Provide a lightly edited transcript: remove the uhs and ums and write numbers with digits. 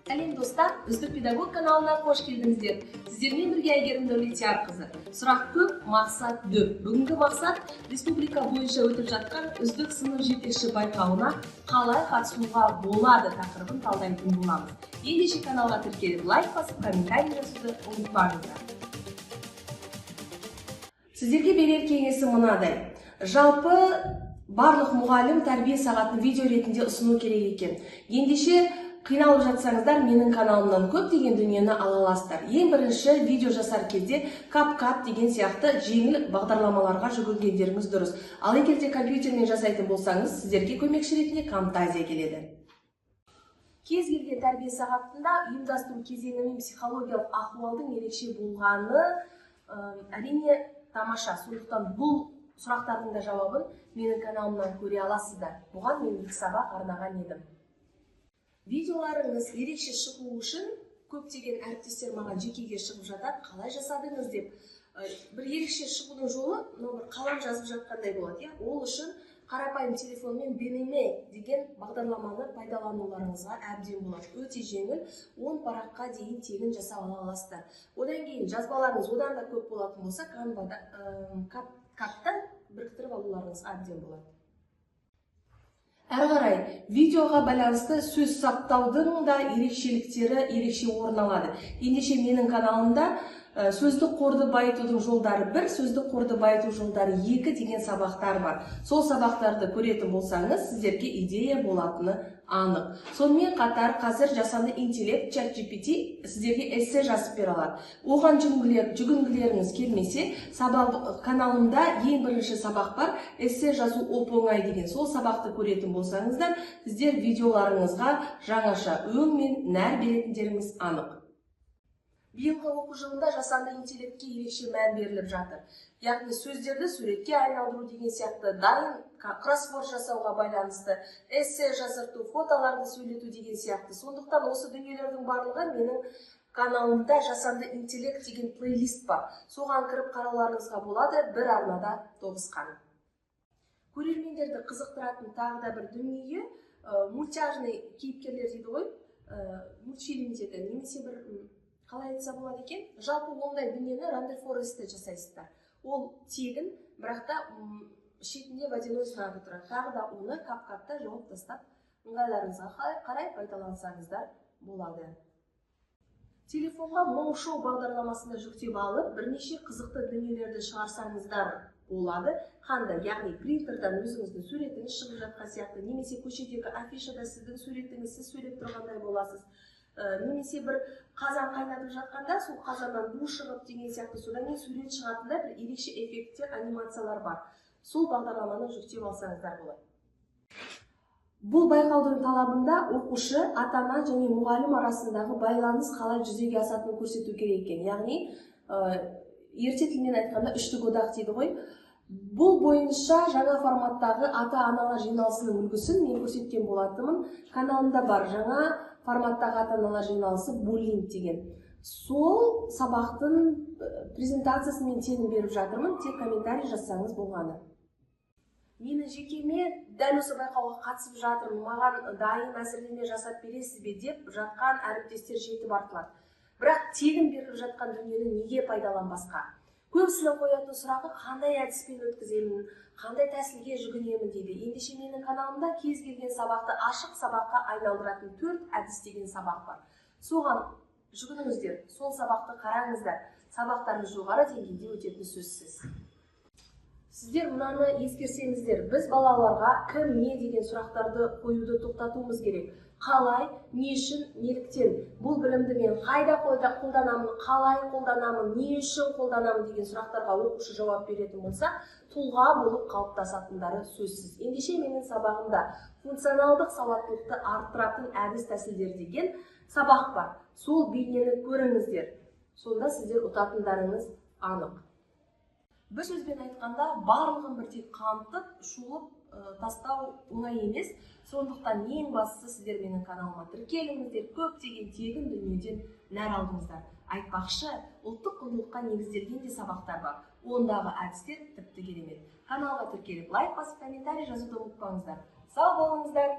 Сәлем достар, Үздік педагог каналына қош келдіңіздер. Сіздермен бірге Әйгерім Дәулетиярқызы. Сұрақ көп, мақсат дөп. Бүгінгі мақсат республика бойынша өтіп жатқан үздік сынып жетекші байқауына қалай қатысуға болады тақырыбын талдайтын боламыз. Ендеше каналға тіркеліп лайк басып, комментарий жазуды ұмытпаңыздар. Сіздерге берер кеңесі мынадай. Жалпы барлық мұғалім тәрбие сағатын видео ретінде ұсыну керек екен. Ендеше қиналып жатсаңыздар, менің каналымнан көптеген дүниені ала аласыздар. Ең бірінші видео жасар кезде CapCut деген сияқты жеңіл бағдарламаларға жүгінгендеріңіз дұрыс. Ал егер де компьютермен жасайтын болсаңыз, сіздерге көмекші ретінде Camtasia келеді. Кез келген тәрбие сағатында ұйымдастыру кезеңі мен психологиялық ахуалдың ерекше болғаны әрине тамаша. Сондықтан бұл сұрақтардың да жауабын менің каналымнан көре аласыздар. Бұған мен екі сабақ арнаған едім. Видеоларыңыз ерекше шығу үшін көптеген әріптестер маған жекеге шығып жатады, қалай жасадыңыз деп. Бір ерекше шығудың жолы бір қалам жазып жатқандай болады. Ол үшін қарапайым телефонмен Beneme деген бағдарламаны пайдалануларыңызға әбден болады. Өте жеңіл, 10 параққа дейін тегін жасап ала аласыздар. Одан кейін жазбаларыңыз одан да көп болатын болса, CapCut'тан біріктіріп алуларыңыз әбден болады. Әрі қарай, видеоға байланысты сөз саптаудың да ерекшеліктері ерекше орын алады. Ендеше менің каналымда сөздік қорды байытудың жолдары 1, сөздік қорды байыту жолдары 2 деген сабақтар бар. Сол сабақтарды көретін болсаңыз, сіздерге идея болатыны анық. Сонымен қатар қазір жасанды интеллект ChatGPT сіздерге эссе жазып бере алады. Оған жүгінгілеріңіз келмесе, каналымда ең бірінші сабақ бар, эссе жазу оп-оңай деген. Сол сабақты көретін болсаңыздар, сіздер видеоларыңызға жаңаша өң мен нәр беретіндеріңіз анық. Биылғы оқу жылында жасанды интеллектке ерекше мән беріліп жатыр. Яғни сөздерді суретке айналдыру деген сияқты, дайын кроссворд жасауға байланысты, эссе жазырту, фотоларды сөйлету деген сияқты. Сондықтан осы дүниелердің барлығы менің каналымда жасанды интеллект деген плейлист бар. Соған кіріп қарауларыңызға болады, бір арнада тоғысқан. Көрермендерді қызықтыратын тағы да бір дүние, мультяжный кейіпкерлер дейді ғой, мультфильмдегі немесе бір қалай айтса болады екен, жалпы ондай дүниені Random Forest'те жасайсыздар. Ол тегін, бірақ та шетінде водяной знагы тұрады. Тағы да оны CapCut'та жауып тастап, ыңғайларыңызға қарай пайдалансаңыздар болады. Телефонға MoShow бағдарламасында жүктеп алып, бірнеше қызықты дүниелерді шығарсаңыздар болады. Қандай, яғни принтердан өзіңіздің суретіңіз шығып жатқан сияқты, немесе көшедегі афишада сіздің суретіңіз, сіз сөйлеп тұрғандай боласыз. Немесе бір қазан қайнатып жатқанда, сол қазаннан бу шығып деген сияқты, содан кейін сурет шығатында бір ерекше эффекттер, анимациялар бар. Сол бағдарламаны жүктеп алсаңыздар болады. Бұл байқаудың талабында оқушы, ата-ана және мұғалім арасындағы байланыс қалай жүзеге асатынын көрсету керек екен. Яғни, ерте тілмен айтқанда үштік одақ дейді ғой. Бұл бойынша жаңа форматтағы ата-аналар жиналысының үлгісін мен көрсеткен болатынмын. Каналымда бар жаңа форматтағы ата-аналар жиналысы буллинг деген. Сол сабақтың презентациясын мен тегін беріп жатырмын, тек комментарий жазсаңыз болғаны. Мені жекеме дәл осы байқауға қатысып жатырмын, маған дайын әзірлеме жасап бересіз бе деп жатқан әріптестер жетіп артылады. Бірақ тегін беріп жатқан дүниені неге пайдаланбасқа? Көбісінің қоятын сұрағы қандай әдіспен өткіземін, қандай тәсілге жүгінемін дейді. Ендеше менің каналымда кез келген сабақты ашық сабаққа айналдыратын 4 әдіс деген сабақ бар. Соған жүгініңіздер, сол сабақты қараңыздар. Сабақтарыңыз жоғары деңгейде өтетін сөзсіз. Сіздер мұнаны ескерсеңіздер, біз балаларға кім, не деген сұрақтарды қоюды тоқтатуымыз керек. Қалай, не үшін, неліктен, бұл білімді мен қайда қолданамын, қалай қолданамын, не үшін қолданамын деген сұрақтарға оқушы жауап беретін болса, тұлға болып қалыптасатындары сөзсіз. Ендеше менің сабағымда функционалдық сауаттылықты арттыратын әдіс тәсілдер деген сабақ бар. Сол бейнені көріңіздер. Сонда сіздер ұтатындарыңыз анық. Бір сөзбен айтқанда, барлығын бірдей қамтып, шолып тастау оңай емес. Сондықтан ең бастысы сіздер менің каналыма тіркеліңіздер, көптеген тегін дүниеден нәр алдыңыздар. Айтпақшы, ұлттық құндылыққа негізделген де сабақтар бар. Ондағы әдістер тіпті керемет. Каналға тіркеліп лайк басып, комментарий жазуды ұмытпаңыздар. Сау болыңыздар!